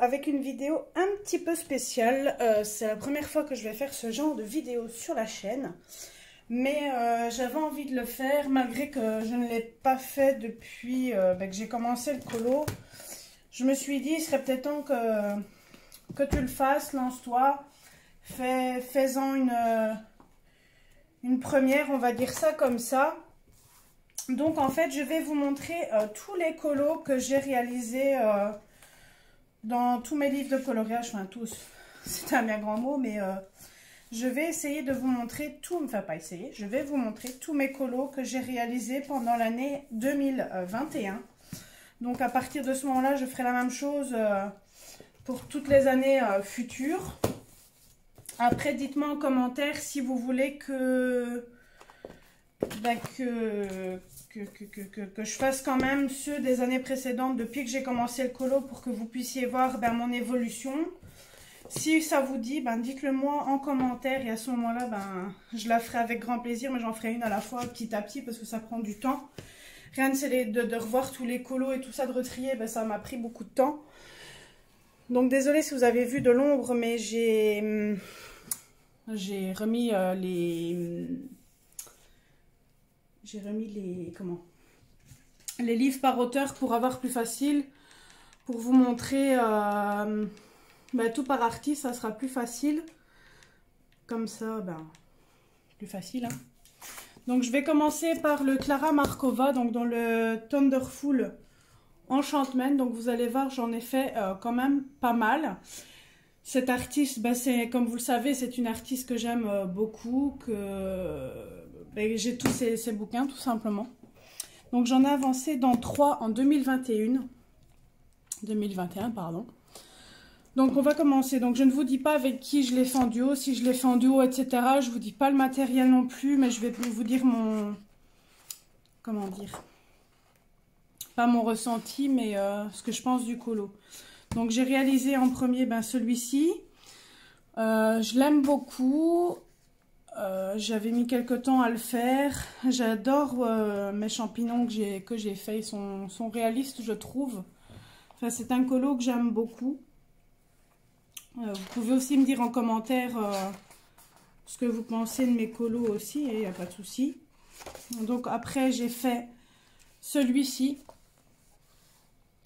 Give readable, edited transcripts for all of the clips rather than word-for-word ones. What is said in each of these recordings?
avec une vidéo un petit peu spéciale. C'est la première fois que je vais faire ce genre de vidéo sur la chaîne. Mais j'avais envie de le faire malgré que je ne l'ai pas fait depuis que j'ai commencé le colo. Je me suis dit, il serait peut-être temps que tu le fasses, lance-toi. Fais-en une première, on va dire ça comme ça. Donc en fait, je vais vous montrer tous les colos que j'ai réalisés dans tous mes livres de coloriage, enfin tous, c'est un bien grand mot, mais je vais essayer de vous montrer tout, enfin pas essayer, je vais vous montrer tous mes colos que j'ai réalisés pendant l'année 2021. Donc à partir de ce moment-là, je ferai la même chose pour toutes les années futures. Après, dites-moi en commentaire si vous voulez que je fasse quand même ceux des années précédentes depuis que j'ai commencé le colo pour que vous puissiez voir mon évolution. Si ça vous dit, dites-le moi en commentaire et à ce moment-là, je la ferai avec grand plaisir, mais j'en ferai une à la fois petit à petit parce que ça prend du temps. Rien c'est de revoir tous les colos et tout ça, de retrier, ça m'a pris beaucoup de temps. Donc désolée si vous avez vu de l'ombre, mais j'ai remis les livres par auteur pour avoir plus facile, pour vous montrer tout par artiste, ça sera plus facile. Comme ça, plus facile. Hein. Donc je vais commencer par le Klara Markova, donc dans le Thunderful Enchantment. Donc vous allez voir, j'en ai fait quand même pas mal. Cette artiste, comme vous le savez, c'est une artiste que j'aime beaucoup, j'ai tous ses bouquins tout simplement. Donc j'en ai avancé dans 3 en 2021, pardon. Donc on va commencer. Donc je ne vous dis pas avec qui je l'ai fait en duo, si je l'ai fait en duo, etc. Je vous dis pas le matériel non plus, mais je vais vous dire mon... Comment dire? Pas mon ressenti, mais ce que je pense du colo. Donc j'ai réalisé en premier celui-ci. Je l'aime beaucoup. J'avais mis quelques temps à le faire. J'adore mes champignons que j'ai fait. Ils sont réalistes, je trouve. Enfin, c'est un colo que j'aime beaucoup. Vous pouvez aussi me dire en commentaire ce que vous pensez de mes colos aussi. Il n'y a pas de souci. Donc après, j'ai fait celui-ci.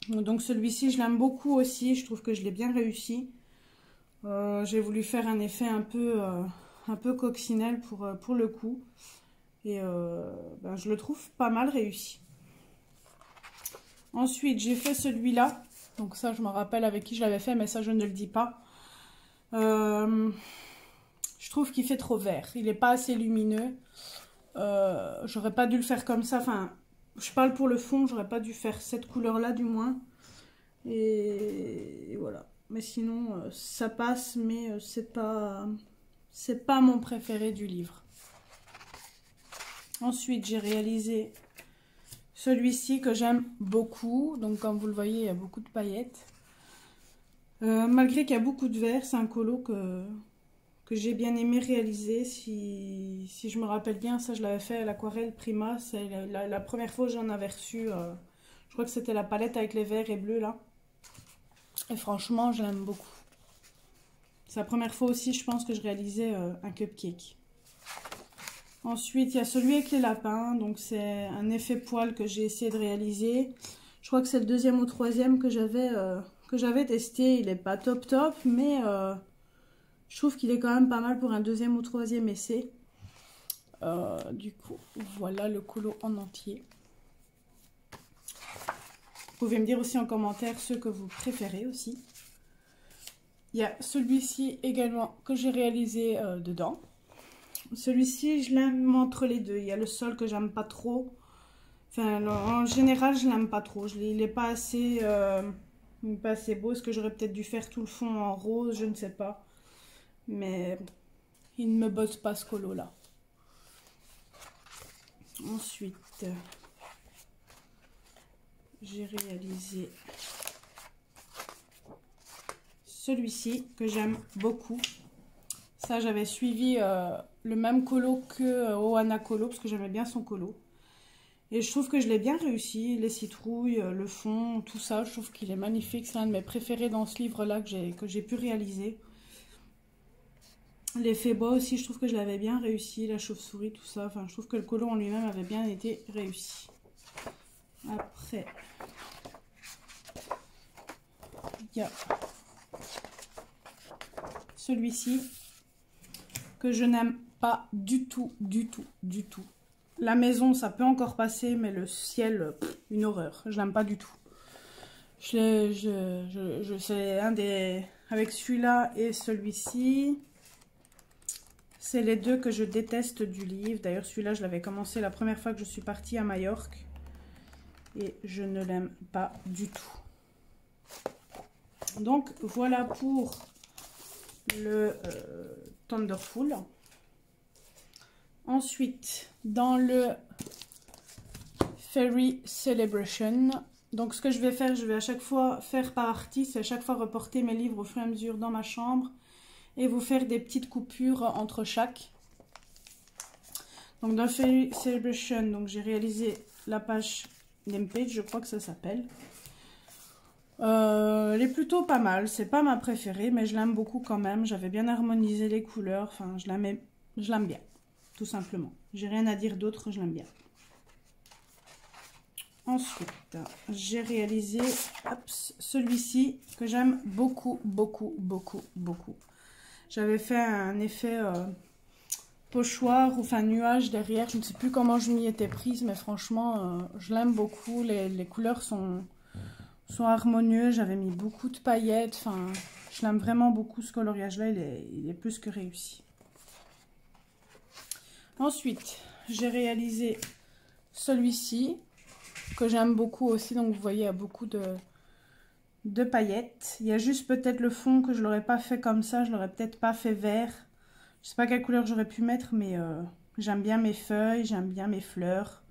Donc celui-ci, je l'aime beaucoup aussi. Je trouve que je l'ai bien réussi. J'ai voulu faire un effet un peu coccinelle pour le coup. Et je le trouve pas mal réussi. Ensuite, j'ai fait celui-là. Donc ça, je me rappelle avec qui je l'avais fait, mais ça, je ne le dis pas. Je trouve qu'il fait trop vert. Il n'est pas assez lumineux. J'aurais pas dû le faire comme ça. Enfin, je parle pour le fond. J'aurais pas dû faire cette couleur-là, du moins. Et voilà. Mais sinon, ça passe, mais c'est pas mon préféré du livre. Ensuite, j'ai réalisé celui-ci que j'aime beaucoup. Donc, comme vous le voyez, il y a beaucoup de paillettes. Malgré qu'il y a beaucoup de vert, c'est un colo que j'ai bien aimé réaliser. Si je me rappelle bien, ça, je l'avais fait à l'aquarelle Prima. C'est la première fois que j'en avais reçu. Je crois que c'était la palette avec les verts et bleus, là. Et franchement, je l'aime beaucoup. C'est la première fois aussi, je pense, que je réalisais un cupcake. Ensuite, il y a celui avec les lapins. Donc, c'est un effet poil que j'ai essayé de réaliser. Je crois que c'est le 2e ou 3e que j'avais testé. Il n'est pas top, mais je trouve qu'il est quand même pas mal pour un 2e ou 3e essai. Du coup, voilà le colo en entier. Vous pouvez me dire aussi en commentaire ceux que vous préférez aussi. Il y a celui-ci également que j'ai réalisé dedans. Celui-ci, je l'aime entre les deux. Il y a le sol que j'aime pas trop. Enfin, en général, je l'aime pas trop. Il n'est pas assez beau. Est-ce que j'aurais peut-être dû faire tout le fond en rose? Je ne sais pas. Mais il ne me botte pas ce colo-là. Ensuite, j'ai réalisé celui-ci que j'aime beaucoup. Ça, j'avais suivi le même colo que Ohana Colo parce que j'aimais bien son colo. Et je trouve que je l'ai bien réussi. Les citrouilles, le fond, tout ça, je trouve qu'il est magnifique. C'est un de mes préférés dans ce livre-là que j'ai pu réaliser. L'effet bois aussi, je trouve que je l'avais bien réussi. La chauve-souris, tout ça. Enfin, je trouve que le colo en lui-même avait bien été réussi. Après, il y a celui-ci que je n'aime pas du tout, du tout, du tout. La maison, ça peut encore passer, mais le ciel, une horreur. Je l'aime pas du tout. C'est un des... Avec celui-là et celui-ci, c'est les deux que je déteste du livre. D'ailleurs, celui-là, je l'avais commencé la première fois que je suis partie à Majorque. Et je ne l'aime pas du tout. Donc, voilà pour le Thunderful. Ensuite, dans le Fairy Celebration, donc ce que je vais faire, je vais à chaque fois faire par artiste, à chaque fois reporter mes livres au fur et à mesure dans ma chambre et vous faire des petites coupures entre chaque. Donc dans le Fairy Celebration, donc j'ai réalisé la page name page, je crois que ça s'appelle. Elle est plutôt pas mal, c'est pas ma préférée, mais je l'aime beaucoup quand même. J'avais bien harmonisé les couleurs, enfin je l'aime bien. Tout simplement. J'ai rien à dire d'autre, je l'aime bien. Ensuite, j'ai réalisé celui-ci que j'aime beaucoup, beaucoup, beaucoup, beaucoup. J'avais fait un effet pochoir, ou enfin nuage derrière. Je ne sais plus comment je m'y étais prise, mais franchement, je l'aime beaucoup. Les couleurs sont harmonieuses. J'avais mis beaucoup de paillettes. Enfin, je l'aime vraiment beaucoup. Ce coloriage-là, il est plus que réussi. Ensuite, j'ai réalisé celui-ci, que j'aime beaucoup aussi. Donc, vous voyez, il y a beaucoup de paillettes. Il y a juste peut-être le fond que je ne l'aurais pas fait comme ça. Je ne l'aurais peut-être pas fait vert. Je ne sais pas quelle couleur j'aurais pu mettre, mais j'aime bien mes feuilles, j'aime bien mes fleurs.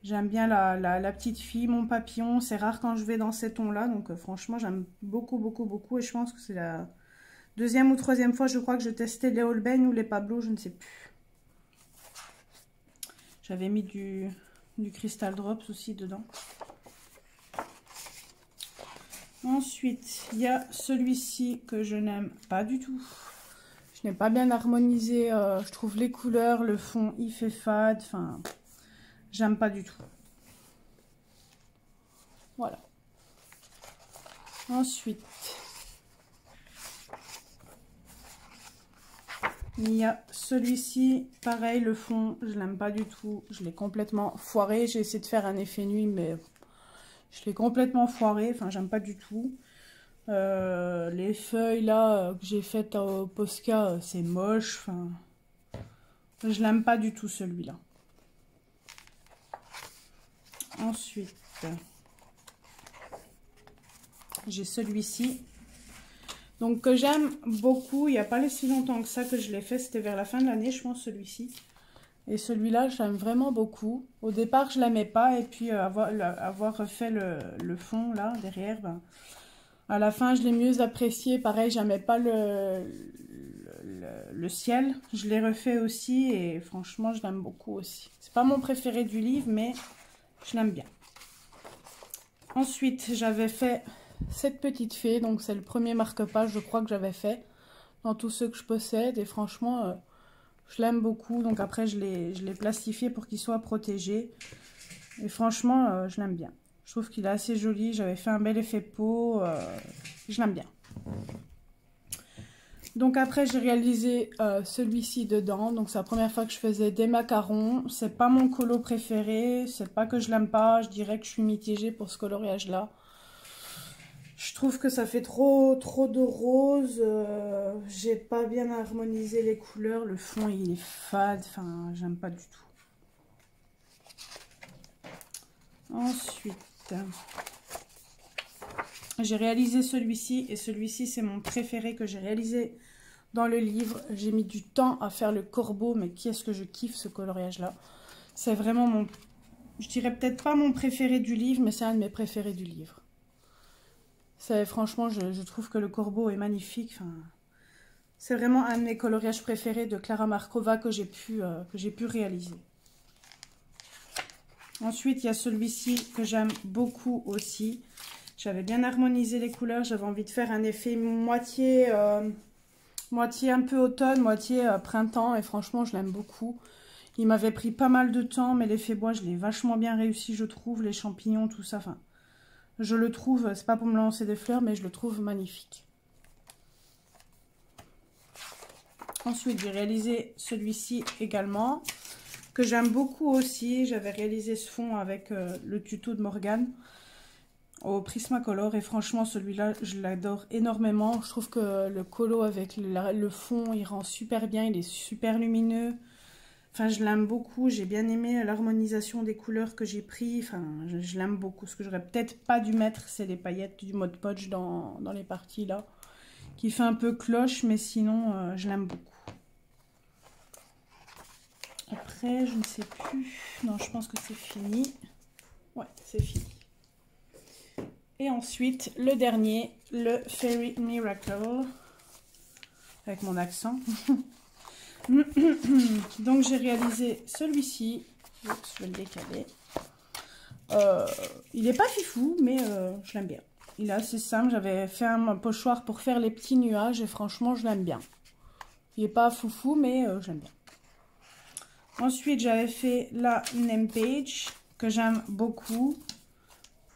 J'aime bien la petite fille, mon papillon. C'est rare quand je vais dans ces tons-là. Donc, franchement, j'aime beaucoup, beaucoup, beaucoup. Et je pense que c'est la deuxième ou troisième fois, je crois, que je testais les Holbein ou les Pablo, je ne sais plus. J'avais mis du Crystal Drops aussi dedans. Ensuite, il y a celui-ci que je n'aime pas du tout. Je n'ai pas bien harmonisé, je trouve les couleurs, le fond, il fait fade. Enfin, j'aime pas du tout. Voilà. Ensuite, il y a celui-ci, pareil, le fond, je l'aime pas du tout. Je l'ai complètement foiré. J'ai essayé de faire un effet nuit, mais je l'ai complètement foiré. Enfin, j'aime pas du tout. Les feuilles là que j'ai faites au Posca, c'est moche. Enfin, je l'aime pas du tout celui-là. Ensuite, j'ai celui-ci. Donc, que j'aime beaucoup. Il n'y a pas si longtemps que ça que je l'ai fait. C'était vers la fin de l'année, je pense, celui-ci. Et celui-là, j'aime vraiment beaucoup. Au départ, je ne l'aimais pas. Et puis, avoir refait le fond, là, derrière, ben, à la fin, je l'ai mieux apprécié. Pareil, j'aimais pas le ciel. Je l'ai refait aussi. Et franchement, je l'aime beaucoup aussi. C'est pas mon préféré du livre, mais je l'aime bien. Ensuite, j'avais fait cette petite fée, donc c'est le premier marque-page, je crois, que j'avais fait dans tous ceux que je possède, et franchement, je l'aime beaucoup. Donc après, je l'ai plastifié pour qu'il soit protégé, et franchement, je l'aime bien. Je trouve qu'il est assez joli, j'avais fait un bel effet peau, je l'aime bien. Donc après, j'ai réalisé celui-ci dedans. Donc c'est la première fois que je faisais des macarons. C'est pas mon colo préféré, c'est pas que je l'aime pas, je dirais que je suis mitigée pour ce coloriage-là. Je trouve que ça fait trop de rose. J'ai pas bien harmonisé les couleurs. Le fond, il est fade. Enfin, j'aime pas du tout. Ensuite, j'ai réalisé celui-ci. Et celui-ci, c'est mon préféré que j'ai réalisé dans le livre. J'ai mis du temps à faire le corbeau. Mais qu'est-ce que je kiffe ce coloriage-là. C'est vraiment mon... Je dirais peut-être pas mon préféré du livre, mais c'est un de mes préférés du livre. Franchement, je trouve que le corbeau est magnifique. Enfin, c'est vraiment un de mes coloriages préférés de Klara Markova que j'ai pu réaliser. Ensuite, il y a celui-ci que j'aime beaucoup aussi. J'avais bien harmonisé les couleurs. J'avais envie de faire un effet moitié un peu automne, moitié printemps. Et franchement, je l'aime beaucoup. Il m'avait pris pas mal de temps, mais l'effet bois, je l'ai vachement bien réussi, je trouve. Les champignons, tout ça, enfin, je le trouve, c'est pas pour me lancer des fleurs, mais je le trouve magnifique. Ensuite, j'ai réalisé celui-ci également, que j'aime beaucoup aussi. J'avais réalisé ce fond avec le tuto de Morgane au Prismacolor. Et franchement, celui-là, je l'adore énormément. Je trouve que le colo avec le fond, il rend super bien. Il est super lumineux. Enfin, je l'aime beaucoup. J'ai bien aimé l'harmonisation des couleurs que j'ai pris. Enfin, je l'aime beaucoup. Ce que j'aurais peut-être pas dû mettre, c'est les paillettes du Mod Podge dans les parties là. Qui fait un peu cloche, mais sinon, je l'aime beaucoup. Après, je ne sais plus. Non, je pense que c'est fini. Ouais, c'est fini. Et ensuite, le dernier, le Fairy Miracle. Avec mon accent. Donc, j'ai réalisé celui-ci. Je vais le décaler. Il n'est pas fifou, mais je l'aime bien. Il est assez simple. J'avais fait un pochoir pour faire les petits nuages. Et franchement, je l'aime bien. Il n'est pas foufou, mais j'aime bien. Ensuite, j'avais fait la name page, que j'aime beaucoup.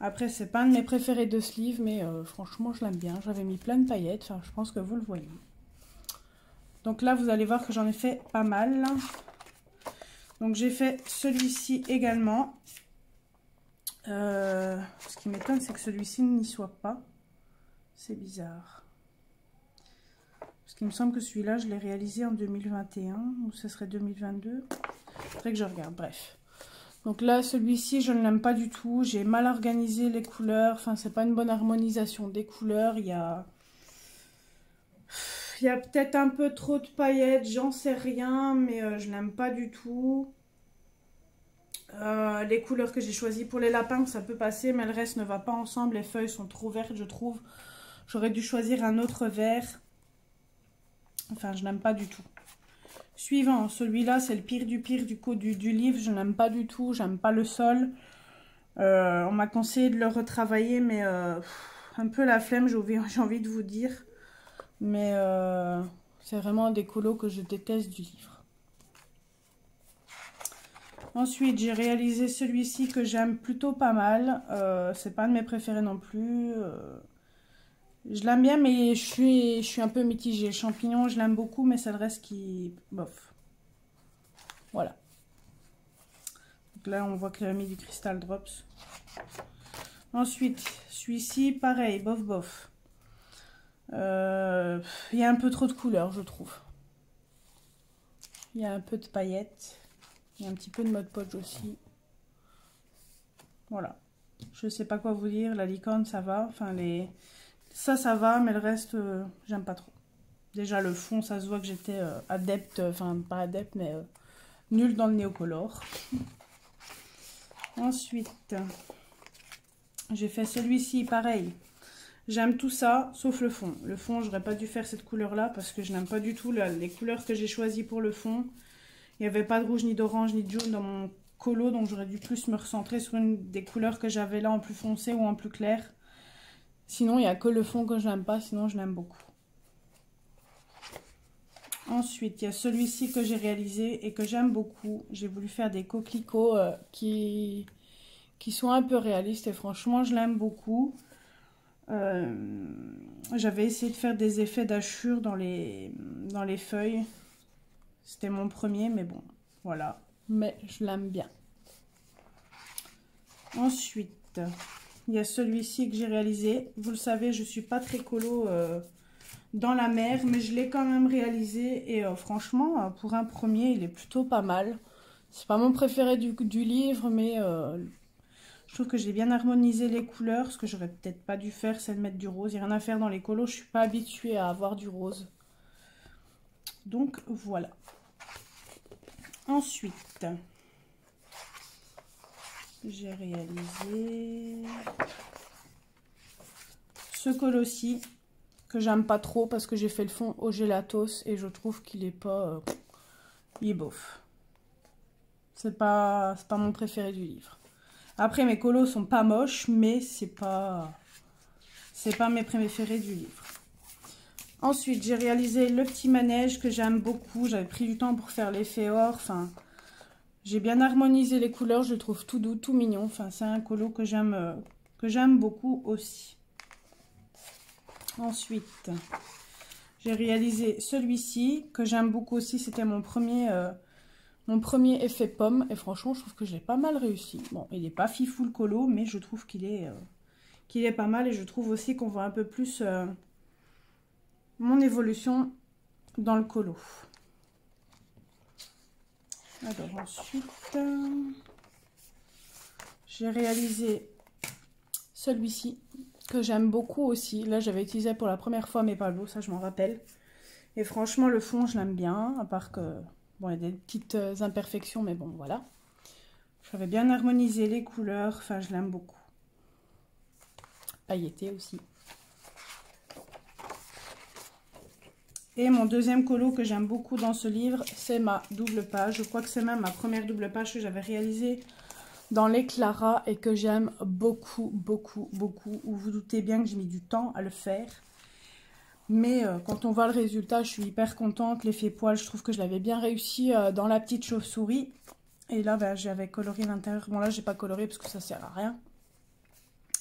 Après, c'est pas un de mes préférés de ce livre, mais franchement, je l'aime bien. J'avais mis plein de paillettes, enfin, je pense que vous le voyez. Donc là, vous allez voir que j'en ai fait pas mal. Donc, j'ai fait celui-ci également. Ce qui m'étonne, c'est que celui-ci n'y soit pas. C'est bizarre. Parce qu'il me semble que celui-là, je l'ai réalisé en 2021, ou ce serait 2022. Faudrait que je regarde, bref. Donc là, celui-ci, je ne l'aime pas du tout. J'ai mal organisé les couleurs. Enfin, c'est pas une bonne harmonisation des couleurs. Il y a peut-être un peu trop de paillettes, j'en sais rien, mais je l'aime pas du tout. Les couleurs que j'ai choisies pour les lapins, ça peut passer, mais le reste ne va pas ensemble. Les feuilles sont trop vertes, je trouve. J'aurais dû choisir un autre vert. Enfin, je n'aime pas du tout. Suivant, celui-là, c'est le pire du livre. Je n'aime pas du tout. J'aime pas le sol. On m'a conseillé de le retravailler, mais un peu la flemme, j'ai envie de vous dire. Mais c'est vraiment des colos que je déteste du livre. Ensuite, j'ai réalisé celui-ci que j'aime plutôt pas mal. C'est pas un de mes préférés non plus. Je l'aime bien, mais je suis un peu mitigée. Champignon, je l'aime beaucoup, mais c'est le reste qui... bof. Voilà. Donc là, on voit que j'ai mis du Crystal Drops. Ensuite, celui-ci, pareil, bof, bof. Il y a un peu trop de couleurs, je trouve. Il y a un peu de paillettes. Il y a un petit peu de Mod Podge aussi. Voilà. Je sais pas quoi vous dire. La licorne, ça va. Enfin, ça va, mais le reste, j'aime pas trop. Déjà, le fond, ça se voit que j'étais adepte, enfin, pas adepte, mais nulle dans le néocolor. Ensuite, j'ai fait celui-ci, pareil. J'aime tout ça, sauf le fond. Le fond, j'aurais pas dû faire cette couleur-là, parce que je n'aime pas du tout les couleurs que j'ai choisies pour le fond. Il n'y avait pas de rouge, ni d'orange, ni de jaune dans mon colo, donc j'aurais dû plus me recentrer sur une des couleurs que j'avais là en plus foncé ou en plus clair. Sinon, il n'y a que le fond que je n'aime pas, sinon je l'aime beaucoup. Ensuite, il y a celui-ci que j'ai réalisé et que j'aime beaucoup. J'ai voulu faire des coquelicots qui sont un peu réalistes et franchement, je l'aime beaucoup. J'avais essayé de faire des effets d'hachure dans les feuilles. C'était mon premier, mais bon, voilà. Mais je l'aime bien. Ensuite... il y a celui-ci que j'ai réalisé. Vous le savez, je ne suis pas très colo dans la mer, mais je l'ai quand même réalisé. Et franchement, pour un premier, il est plutôt pas mal. C'est pas mon préféré du livre, mais je trouve que j'ai bien harmonisé les couleurs. Ce que j'aurais peut-être pas dû faire, c'est de mettre du rose. Il n'y a rien à faire dans les colos, je ne suis pas habituée à avoir du rose. Donc voilà. Ensuite... j'ai réalisé ce col-ci que j'aime pas trop parce que j'ai fait le fond au gélatos et je trouve qu'il est pas... il est bof. C'est pas mon préféré du livre. Après, mes colos sont pas moches, mais c'est pas mes préférés du livre. Ensuite, j'ai réalisé le petit manège que j'aime beaucoup. J'avais pris du temps pour faire l'effet or. Enfin, j'ai bien harmonisé les couleurs. Je le trouve tout doux, tout mignon. Enfin, c'est un colo que j'aime beaucoup aussi. Ensuite, j'ai réalisé celui-ci que j'aime beaucoup aussi. C'était mon premier effet pomme. Et franchement, je trouve que j'ai pas mal réussi. Bon, il n'est pas fifou le colo, mais je trouve qu'il est pas mal. Et je trouve aussi qu'on voit un peu plus mon évolution dans le colo. Alors ensuite, j'ai réalisé celui-ci que j'aime beaucoup aussi. Là, j'avais utilisé pour la première fois mes palos, ça je m'en rappelle. Et franchement, le fond, je l'aime bien, à part que, bon, il y a des petites imperfections, mais bon, voilà. J'avais bien harmonisé les couleurs, enfin, je l'aime beaucoup. Pailleté aussi. Et mon deuxième colo que j'aime beaucoup dans ce livre, c'est ma double page. Je crois que c'est même ma première double page que j'avais réalisée dans les Clara et que j'aime beaucoup, beaucoup, beaucoup. Vous vous doutez bien que j'ai mis du temps à le faire. Mais quand on voit le résultat, je suis hyper contente. L'effet poil, je trouve que je l'avais bien réussi dans la petite chauve-souris. Et là, ben, j'avais coloré l'intérieur. Bon, là, j'ai pas coloré parce que ça sert à rien.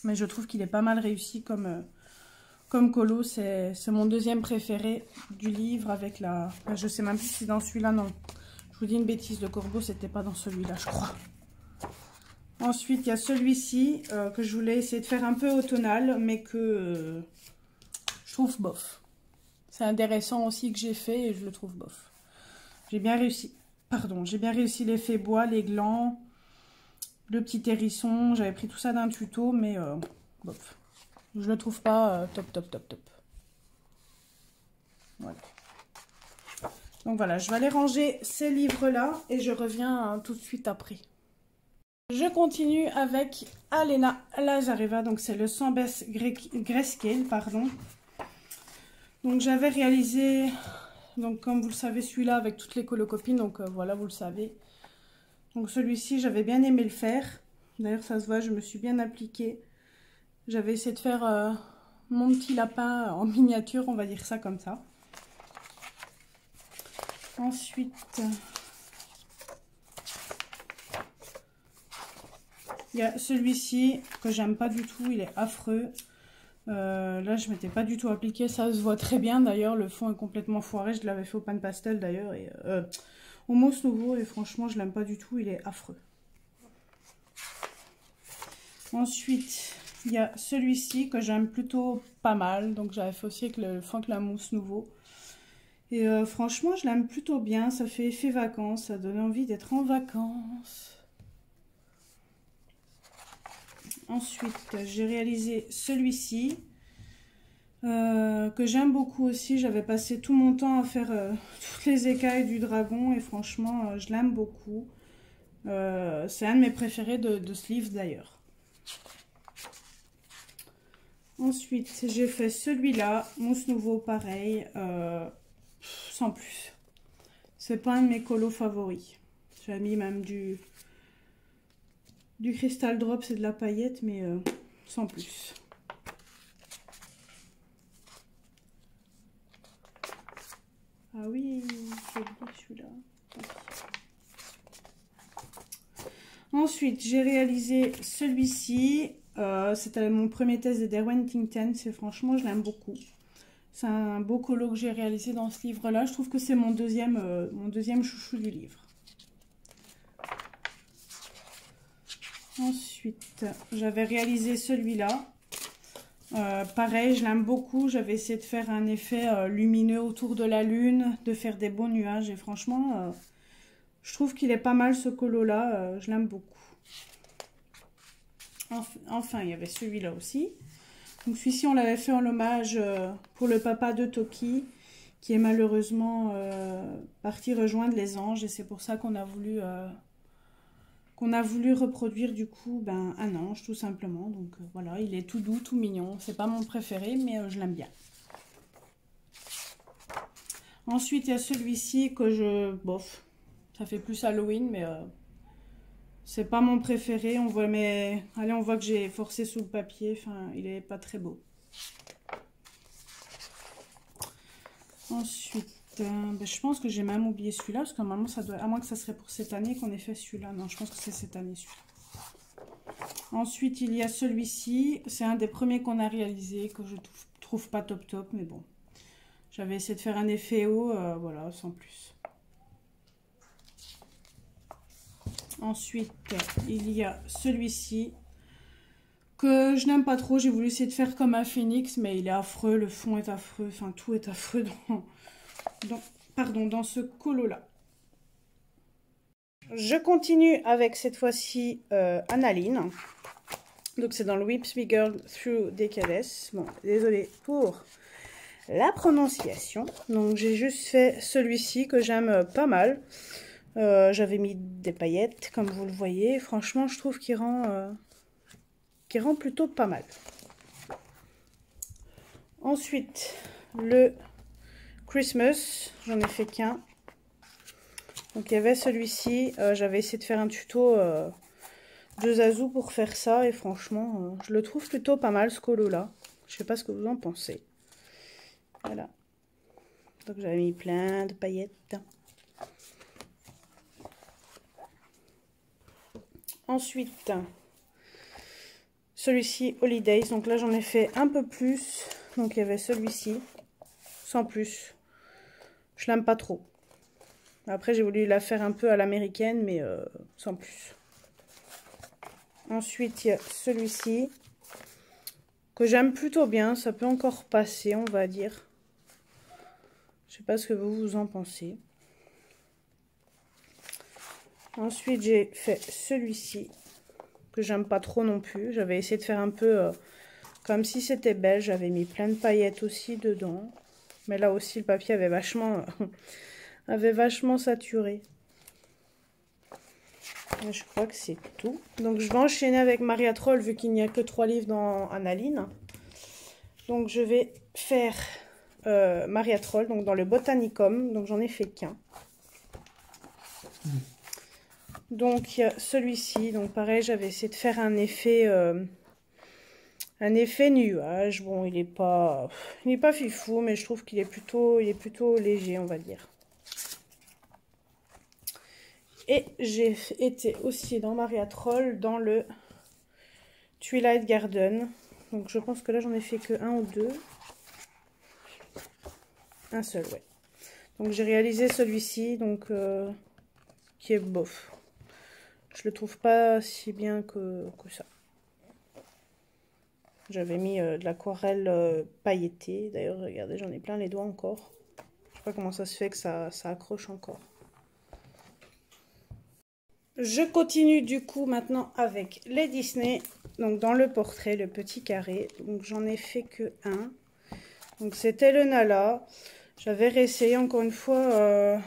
Mais je trouve qu'il est pas mal réussi comme colo. C'est mon deuxième préféré du livre avec la... Ben, je sais même plus si c'est dans celui-là, non. Je vous dis une bêtise, le corbeau, c'était pas dans celui-là, je crois. Ensuite, il y a celui-ci que je voulais essayer de faire un peu automnal, mais que je trouve bof. C'est intéressant aussi que j'ai fait et je le trouve bof. J'ai bien réussi. Pardon, j'ai bien réussi l'effet bois, les glands, le petit hérisson. J'avais pris tout ça d'un tuto, mais bof. Je le trouve pas top, top, top, top. Voilà. Donc voilà, je vais aller ranger ces livres-là et je reviens tout de suite après. Je continue avec Alena Lazareva, donc c'est le 100 best grayscale, pardon. Donc j'avais réalisé, donc comme vous le savez, celui-là avec toutes les colocopines, donc voilà, vous le savez. Donc celui-ci, j'avais bien aimé le faire. D'ailleurs, ça se voit, je me suis bien appliquée. J'avais essayé de faire mon petit lapin en miniature, on va dire ça comme ça. Ensuite... il y a celui-ci que j'aime pas du tout, il est affreux. Là, je m'étais pas du tout appliqué, ça se voit très bien d'ailleurs. Le fond est complètement foiré, je l'avais fait au pan pastel d'ailleurs. Et au mousse nouveau, et franchement, je l'aime pas du tout, il est affreux. Ensuite, il y a celui-ci que j'aime plutôt pas mal. Donc, j'avais fait aussi avec le fond de la mousse nouveau. Et franchement, je l'aime plutôt bien, ça fait effet vacances, ça donne envie d'être en vacances. Ensuite, j'ai réalisé celui-ci, que j'aime beaucoup aussi. J'avais passé tout mon temps à faire toutes les écailles du dragon et franchement, je l'aime beaucoup. C'est un de mes préférés de ce livre d'ailleurs. Ensuite, j'ai fait celui-là, mousse nouveau, pareil, sans plus. C'est pas un de mes colos favoris. J'ai mis même du cristal drop, c'est de la paillette, mais sans plus. Ah oui, j'ai oublié celui-là. Ensuite, j'ai réalisé celui-ci. C'était mon premier test de Derwent Tinten. Franchement, je l'aime beaucoup. C'est un beau colo que j'ai réalisé dans ce livre-là. Je trouve que c'est mon deuxième chouchou du livre. Ensuite, j'avais réalisé celui-là. Pareil, je l'aime beaucoup. J'avais essayé de faire un effet lumineux autour de la lune, de faire des beaux nuages. Et franchement, je trouve qu'il est pas mal ce colo-là. Je l'aime beaucoup. Enfin, il y avait celui-là aussi. Donc celui-ci, on l'avait fait en hommage pour le papa de Toki, qui est malheureusement parti rejoindre les anges. Et c'est pour ça qu'on a voulu reproduire du coup un ange tout simplement. Donc voilà, il est tout doux, tout mignon. C'est pas mon préféré, mais je l'aime bien. Ensuite, il y a celui-ci que bof, ça fait plus Halloween, mais C'est pas mon préféré. On voit, mais allez, on voit que j'ai forcé sous le papier. Enfin, il est pas très beau. Ensuite, ben, je pense que j'ai même oublié celui-là. Parce que normalement, ça doit... À moins que ça serait pour cette année qu'on ait fait celui-là. Non, je pense que c'est cette année, celui-là. Ensuite, il y a celui-ci. C'est un des premiers qu'on a réalisé. Que je trouve pas top top. Mais bon. J'avais essayé de faire un effet haut. Voilà, sans plus. Ensuite, il y a celui-ci que je n'aime pas trop. J'ai voulu essayer de faire comme un phénix, mais il est affreux. Le fond est affreux. Enfin, tout est affreux dans ce colo-là. Je continue avec cette fois-ci Analine. Donc, c'est dans le Whips Me Girl Through Decades. Bon, désolé pour la prononciation. Donc, j'ai juste fait celui-ci que j'aime pas mal. J'avais mis des paillettes, comme vous le voyez. Franchement, je trouve qu'il rend plutôt pas mal. Ensuite, le Christmas, j'en ai fait qu'un. Donc, il y avait celui-ci. J'avais essayé de faire un tuto de Zazu pour faire ça. Et franchement, je le trouve plutôt pas mal, ce colo-là. Je sais pas ce que vous en pensez. Voilà. Donc, j'avais mis plein de paillettes. Ensuite, celui-ci, Holidays. Donc là, j'en ai fait un peu plus. Donc, il y avait celui-ci, sans plus. Je l'aime pas trop. Après, j'ai voulu la faire un peu à l'américaine, mais sans plus. Ensuite, il y a celui-ci, que j'aime plutôt bien. Ça peut encore passer, on va dire. Je sais pas ce que vous en pensez. Ensuite, j'ai fait celui-ci, que j'aime pas trop non plus. J'avais essayé de faire un peu comme si c'était beige. J'avais mis plein de paillettes aussi dedans. Mais là aussi, le papier avait vachement, saturé. Et je crois que c'est tout. Donc, je vais enchaîner avec Maria Troll, vu qu'il n'y a que 3 livres dans Analine. Donc, je vais faire Maria Troll, donc dans le Botanicum. Donc, j'en ai fait qu'un. Donc, il y a celui-ci. Donc, pareil, j'avais essayé de faire un effet nuage. Bon, il n'est pas fifou, mais je trouve qu'il est plutôt léger, on va dire. Et j'ai été aussi dans Maria Troll, dans le Twilight Garden. Donc, je pense que là, j'en ai fait que 1 ou 2. Un seul, ouais. Donc, j'ai réalisé celui-ci, donc qui est bof. Je le trouve pas si bien que ça. J'avais mis de l'aquarelle pailletée. D'ailleurs, regardez, j'en ai plein les doigts encore. Je sais pas comment ça se fait que ça accroche encore. Je continue du coup maintenant avec les Disney. Donc dans le portrait, le petit carré. Donc j'en ai fait que un. Donc c'était le Nala. J'avais réessayé encore une fois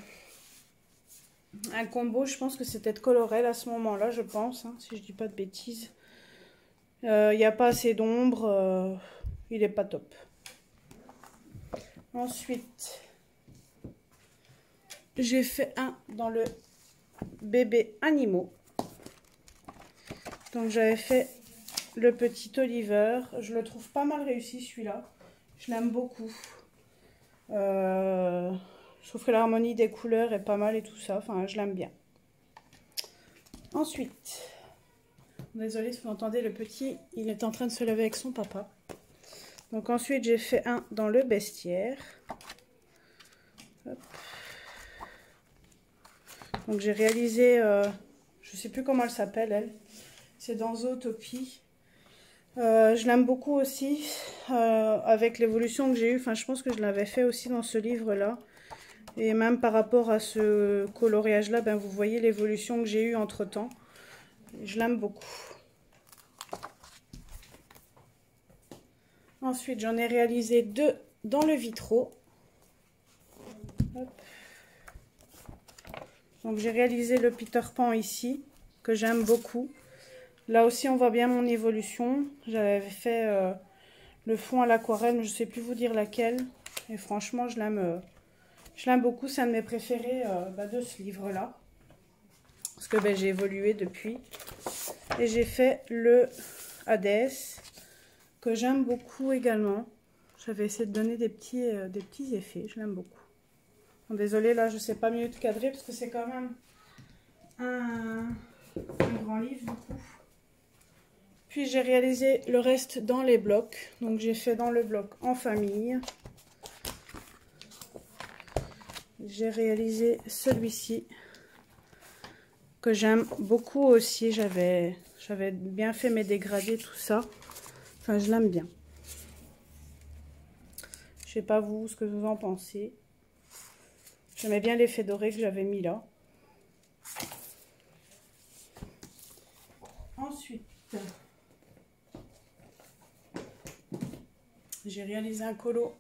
un combo. Je pense que c'était de Colorel à ce moment-là, je pense. Hein, si je dis pas de bêtises. Il n'y a pas assez d'ombre. Il n'est pas top. Ensuite, j'ai fait un dans le bébé animaux. Donc j'avais fait le petit Oliver. Je le trouve pas mal réussi celui-là. Je l'aime beaucoup. Je trouve que l'harmonie des couleurs est pas mal et tout ça. Enfin, je l'aime bien. Ensuite, désolée si vous entendez le petit, il est en train de se lever avec son papa. Donc ensuite, j'ai fait un dans le bestiaire. Hop. Donc j'ai réalisé, je sais plus comment elle s'appelle, elle. C'est dans Zootopie. Je l'aime beaucoup aussi, avec l'évolution que j'ai eue. Enfin, je pense que je l'avais fait aussi dans ce livre-là. Et même par rapport à ce coloriage-là, ben, vous voyez l'évolution que j'ai eue entre-temps. Je l'aime beaucoup. Ensuite, j'en ai réalisé 2 dans le vitraux. Hop. Donc, j'ai réalisé le Peter Pan ici, que j'aime beaucoup. Là aussi, on voit bien mon évolution. J'avais fait le fond à l'aquarelle, mais je ne sais plus vous dire laquelle. Et franchement, je l'aime beaucoup. C'est un de mes préférés de ce livre-là. Parce parce que ben, j'ai évolué depuis. Et j'ai fait le Hades, que j'aime beaucoup également. J'avais essayé de donner des petits effets, je l'aime beaucoup. Bon, désolée, là, je ne sais pas mieux de cadrer, parce que c'est quand même un grand livre, du coup. Puis j'ai réalisé le reste dans les blocs. Donc j'ai fait dans le bloc en famille. J'ai réalisé celui-ci que j'aime beaucoup aussi. J'avais bien fait mes dégradés, tout ça. Enfin, je l'aime bien. Je sais pas vous, ce que vous en pensez. J'aimais bien l'effet doré que j'avais mis là. Ensuite, j'ai réalisé un colo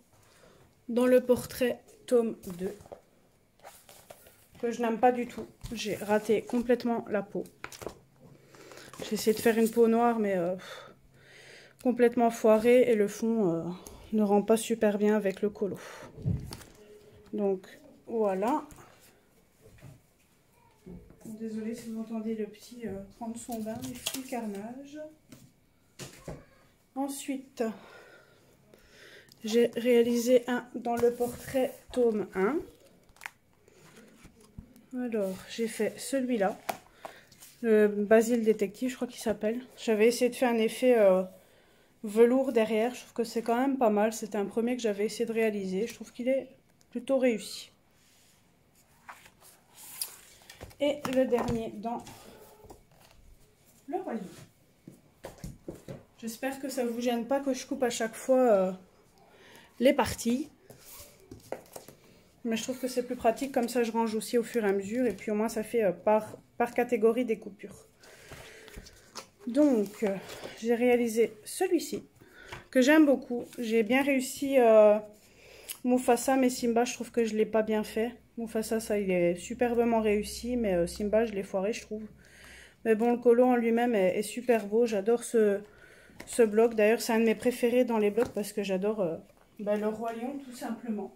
dans le portrait tome 2. Que je n'aime pas du tout. J'ai raté complètement la peau. J'ai essayé de faire une peau noire, mais complètement foirée. Et le fond ne rend pas super bien avec le colo. Donc, voilà. Désolée si vous entendez le petit prendre son bain, il fait le carnage. Ensuite, j'ai réalisé un dans le portrait tome 1. Alors, j'ai fait celui-là. Le Basile Détective, je crois qu'il s'appelle. J'avais essayé de faire un effet velours derrière. Je trouve que c'est quand même pas mal. C'était un premier que j'avais essayé de réaliser. Je trouve qu'il est plutôt réussi. Et le dernier dans le Roi Lion. J'espère que ça ne vous gêne pas que je coupe à chaque fois les parties. Mais je trouve que c'est plus pratique. Comme ça, je range aussi au fur et à mesure. Et puis au moins, ça fait par catégorie des coupures. Donc, j'ai réalisé celui-ci, que j'aime beaucoup. J'ai bien réussi Mufasa, mais Simba, je trouve que je ne l'ai pas bien fait. Mufasa, ça, il est superbement réussi, mais Simba, je l'ai foiré, je trouve. Mais bon, le colo en lui-même est super beau. J'adore ce bloc. D'ailleurs, c'est un de mes préférés dans les blocs parce que j'adore le Roi Lion, tout simplement.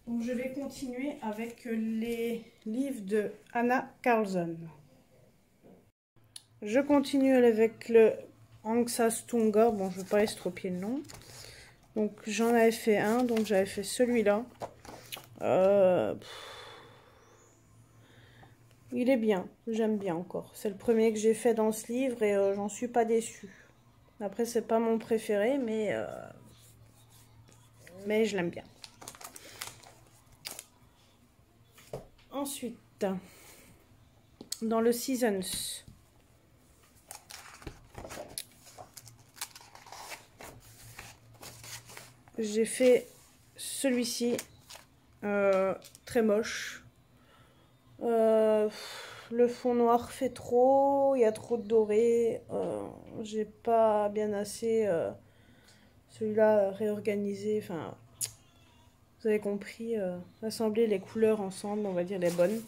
Donc, je vais continuer avec les livres de Anna Carlson. Je continue avec le Angsastunga. Bon, je ne veux pas estropier le nom. Donc, j'en avais fait un. Donc, j'avais fait celui-là. Il est bien. J'aime bien encore. C'est le premier que j'ai fait dans ce livre et j'en suis pas déçue. Après, c'est pas mon préféré, mais je l'aime bien. Ensuite, dans le Seasons, j'ai fait celui-ci, très moche. Le fond noir fait trop, il y a trop de doré. J'ai pas bien assez celui-là réorganisé. Enfin, vous avez compris, assembler les couleurs ensemble, on va dire les bonnes.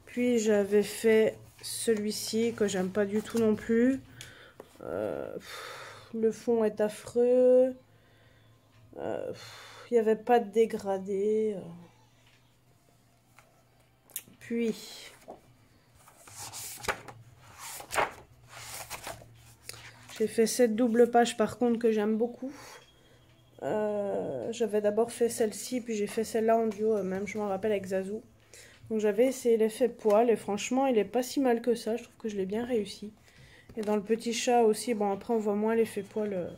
Puis j'avais fait celui-ci que j'aime pas du tout non plus. Le fond est affreux. Il n'y avait pas de dégradé. Puis j'ai fait cette double page par contre que j'aime beaucoup. J'avais d'abord fait celle-ci, puis j'ai fait celle-là en duo, même je m'en rappelle avec Zazou. Donc j'avais essayé l'effet poil et franchement il est pas si mal que ça, je trouve que je l'ai bien réussi. Et dans le petit chat aussi, bon après on voit moins l'effet poil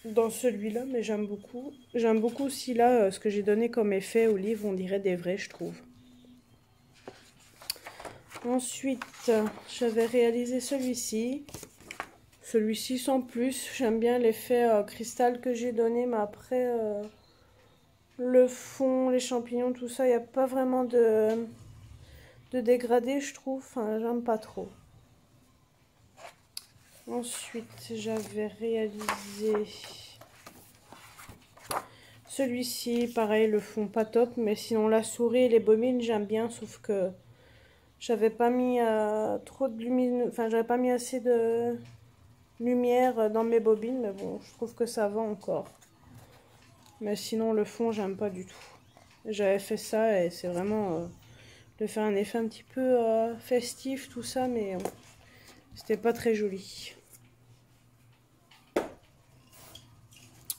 dans celui-là, mais j'aime beaucoup. J'aime beaucoup aussi là ce que j'ai donné comme effet au livre, on dirait des vrais je trouve. Ensuite j'avais réalisé celui-ci. Celui-ci sans plus, j'aime bien l'effet cristal que j'ai donné, mais après le fond, les champignons, tout ça, il n'y a pas vraiment de dégradé, je trouve. Enfin, j'aime pas trop. Ensuite, j'avais réalisé celui-ci, pareil, le fond pas top, mais sinon la souris et les bobines, j'aime bien, sauf que j'avais pas mis trop de lumière, enfin, j'avais pas mis assez de lumière dans mes bobines, mais bon, je trouve que ça va encore. Mais sinon, le fond, j'aime pas du tout. J'avais fait ça et c'est vraiment de faire un effet un petit peu festif, tout ça, mais c'était pas très joli.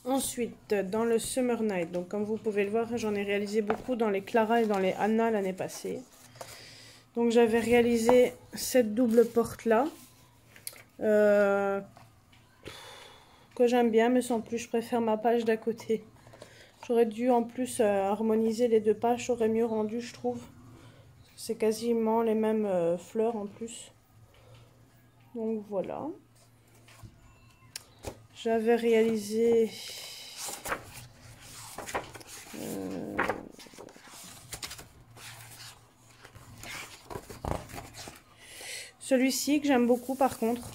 Ensuite, dans le Summer Night, donc comme vous pouvez le voir, j'en ai réalisé beaucoup dans les Clara et dans les Anna l'année passée. Donc j'avais réalisé cette double porte-là, que j'aime bien, mais sans plus, je préfère ma page d'à côté. J'aurais dû en plus harmoniser les deux pages, j'aurais mieux rendu, je trouve. C'est quasiment les mêmes fleurs en plus. Donc voilà. J'avais réalisé celui-ci que j'aime beaucoup par contre.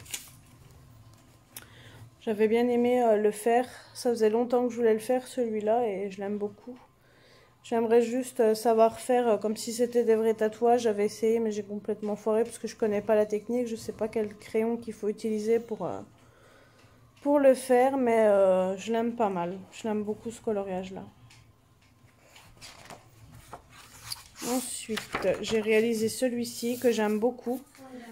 J'avais bien aimé le faire. Ça faisait longtemps que je voulais le faire celui-là et je l'aime beaucoup. J'aimerais juste savoir faire comme si c'était des vrais tatouages. J'avais essayé mais j'ai complètement foiré parce que je connais pas la technique. Je sais pas quel crayon qu'il faut utiliser pour le faire, mais je l'aime pas mal. Je l'aime beaucoup ce coloriage-là. Ensuite, j'ai réalisé celui-ci que j'aime beaucoup.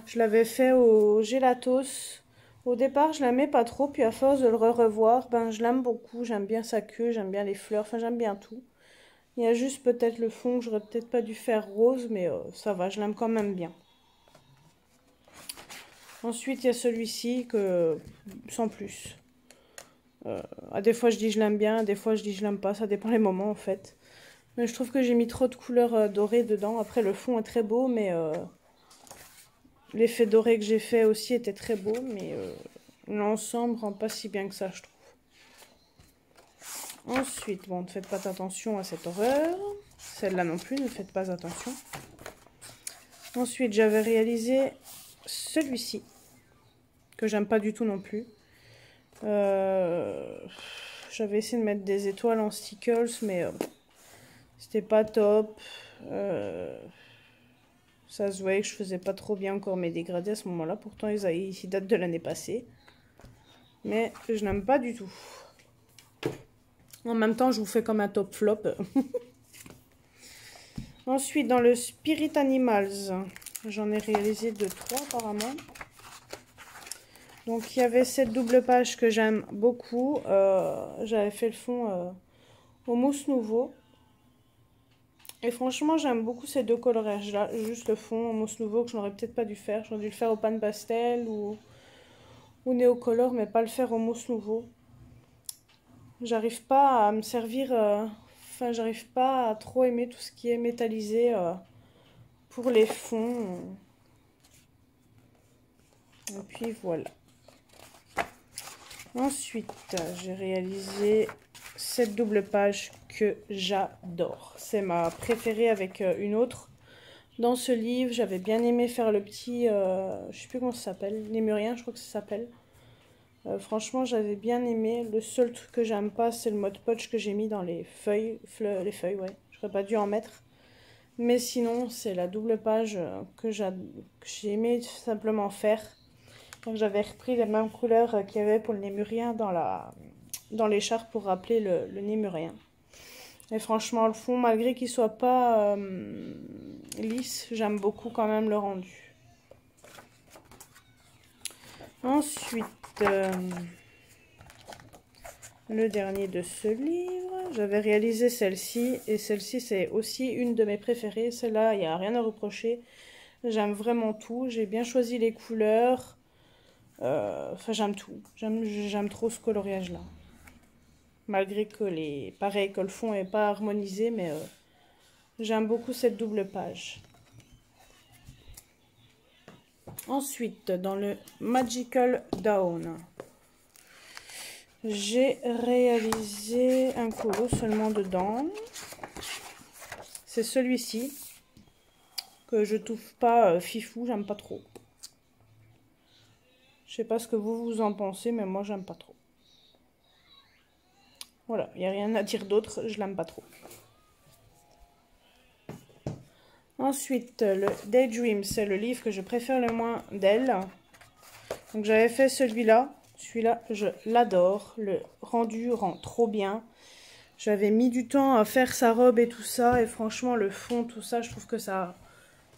Je l'avais fait au Gelatos. Au départ, je l'aimais pas trop, puis à force de le revoir, ben, je l'aime beaucoup. J'aime bien sa queue, j'aime bien les fleurs, enfin j'aime bien tout. Il y a juste peut-être le fond que j'aurais peut-être pas dû faire rose, mais ça va, je l'aime quand même bien. Ensuite, il y a celui-ci que sans plus. Des fois, je dis je l'aime bien, des fois, je dis je l'aime pas. Ça dépend les moments, en fait. Mais je trouve que j'ai mis trop de couleurs dorées dedans. Après, le fond est très beau, mais l'effet doré que j'ai fait aussi était très beau. Mais l'ensemble rend pas si bien que ça, je trouve. Ensuite, bon, ne faites pas attention à cette horreur. Celle-là non plus, ne faites pas attention. Ensuite, j'avais réalisé celui-ci, que j'aime pas du tout non plus. J'avais essayé de mettre des étoiles en stickers, mais c'était pas top. Ça se voyait que je faisais pas trop bien encore mes dégradés à ce moment-là. Pourtant, ils datent de l'année passée. Mais je n'aime pas du tout. En même temps, je vous fais comme un top flop. Ensuite, dans le Spirit Animals, j'en ai réalisé 2-3 apparemment. Donc, il y avait cette double page que j'aime beaucoup. J'avais fait le fond au mousse nouveau. Et franchement, j'aime beaucoup ces deux colorages-là. Juste le fond au mousse nouveau que je n'aurais peut-être pas dû faire. J'aurais dû le faire au pan pastel ou néocolore, mais pas le faire au mousse nouveau. J'arrive pas à me servir... Enfin, j'arrive pas à trop aimer tout ce qui est métallisé pour les fonds. Et puis voilà. Ensuite, j'ai réalisé cette double page que j'adore. C'est ma préférée avec une autre. Dans ce livre, j'avais bien aimé faire le petit... je sais plus comment ça s'appelle. Lémurien, je crois que ça s'appelle. Franchement, j'avais bien aimé. Le seul truc que j'aime pas, c'est le Mod Podge que j'ai mis dans les feuilles. Les feuilles, ouais. J'aurais pas dû en mettre. Mais sinon, c'est la double page que j'ai aimé simplement faire. Donc j'avais repris les mêmes couleurs qu'il y avait pour le lémurien dans l'écharpe pour rappeler le lémurien. Et franchement, le fond, malgré qu'il soit pas lisse, j'aime beaucoup quand même le rendu. Ensuite, le dernier de ce livre, j'avais réalisé celle-ci. Et celle-ci, c'est aussi une de mes préférées. Celle-là, il n'y a rien à reprocher. J'aime vraiment tout. J'ai bien choisi les couleurs. Enfin, j'aime tout. J'aime trop ce coloriage-là. Malgré que pareil, que le fond n'est pas harmonisé, mais j'aime beaucoup cette double page. Ensuite, dans le Magical Dawn, j'ai réalisé un colo seulement dedans. C'est celui-ci que je trouve pas fifou, j'aime pas trop. Je sais pas ce que vous en pensez, mais moi j'aime pas trop. Voilà, il n'y a rien à dire d'autre, je l'aime pas trop. Ensuite, le Daydream, c'est le livre que je préfère le moins d'elle. Donc j'avais fait celui-là. Celui-là, je l'adore. Le rendu rend trop bien. J'avais mis du temps à faire sa robe et tout ça. Et franchement, le fond, tout ça, je trouve que ça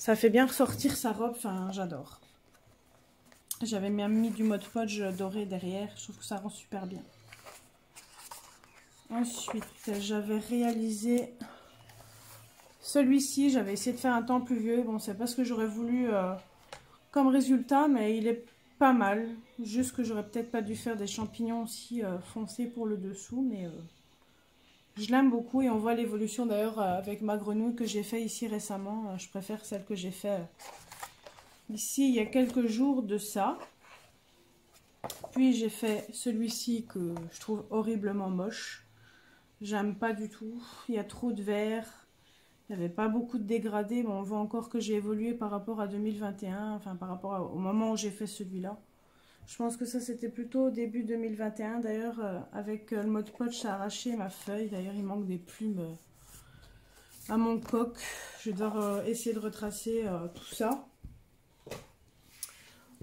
Ça fait bien ressortir sa robe, enfin j'adore. J'avais même mis du Mod Podge doré derrière, je trouve que ça rend super bien. Ensuite, j'avais réalisé celui-ci, j'avais essayé de faire un temps pluvieux. Bon, c'est pas ce que j'aurais voulu comme résultat, mais il est pas mal. Juste que j'aurais peut-être pas dû faire des champignons aussi foncés pour le dessous, mais je l'aime beaucoup et on voit l'évolution d'ailleurs avec ma grenouille que j'ai fait ici récemment. Je préfère celle que j'ai fait ici il y a quelques jours de ça. Puis j'ai fait celui-ci que je trouve horriblement moche. J'aime pas du tout. Il y a trop de vert. Il n'y avait pas beaucoup de dégradés. Bon, on voit encore que j'ai évolué par rapport à 2021. Enfin, par rapport au moment où j'ai fait celui-là. Je pense que ça, c'était plutôt au début 2021. D'ailleurs, avec le Mod Podge, ça a arraché ma feuille. D'ailleurs, il manque des plumes à mon coq. Je vais devoir essayer de retracer tout ça.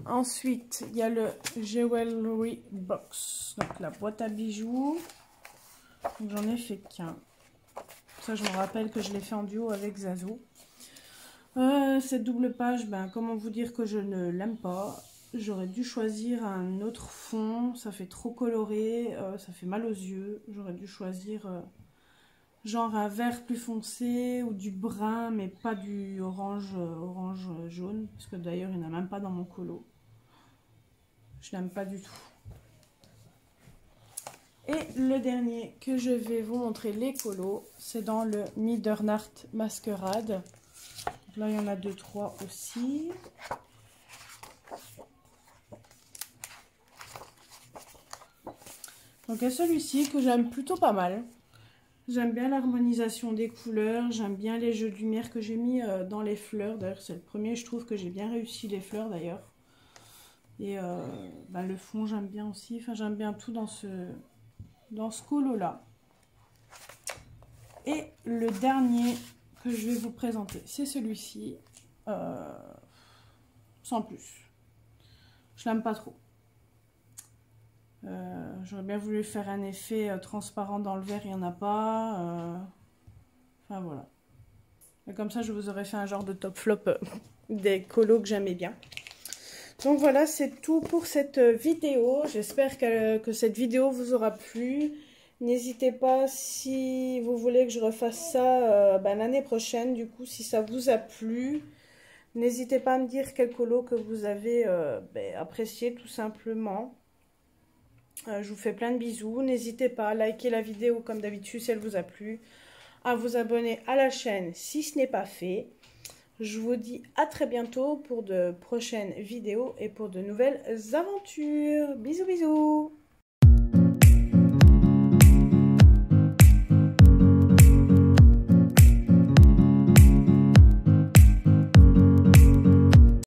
Ensuite, il y a le Jewelry Box. Donc, la boîte à bijoux. J'en ai fait qu'un. Ça, je me rappelle que je l'ai fait en duo avec Zazo. Cette double page, ben, comment vous dire que je ne l'aime pas. J'aurais dû choisir un autre fond. Ça fait trop coloré. Ça fait mal aux yeux. J'aurais dû choisir genre un vert plus foncé ou du brun, mais pas du orange, orange jaune. Parce que d'ailleurs, il n'y en a même pas dans mon colo. Je l'aime pas du tout. Et le dernier que je vais vous montrer les colos, c'est dans le Midernart Masquerade. Donc là, il y en a 2-3 aussi. Donc il y a celui-ci que j'aime plutôt pas mal. J'aime bien l'harmonisation des couleurs, j'aime bien les jeux de lumière que j'ai mis dans les fleurs. D'ailleurs, c'est le premier, je trouve que j'ai bien réussi les fleurs d'ailleurs. Et ben, le fond, j'aime bien aussi. Enfin, j'aime bien tout dans ce colo là. Et le dernier que je vais vous présenter, c'est celui-ci. Sans plus. Je l'aime pas trop. J'aurais bien voulu faire un effet transparent dans le verre, il n'y en a pas. Enfin voilà. Et comme ça, je vous aurais fait un genre de top flop des colos que j'aimais bien. Donc voilà, c'est tout pour cette vidéo. J'espère que cette vidéo vous aura plu. N'hésitez pas, si vous voulez que je refasse ça ben, l'année prochaine, du coup, si ça vous a plu. N'hésitez pas à me dire quel colo que vous avez ben, apprécié, tout simplement. Je vous fais plein de bisous. N'hésitez pas à liker la vidéo comme d'habitude si elle vous a plu. À vous abonner à la chaîne si ce n'est pas fait. Je vous dis à très bientôt pour de prochaines vidéos et pour de nouvelles aventures. Bisous bisous.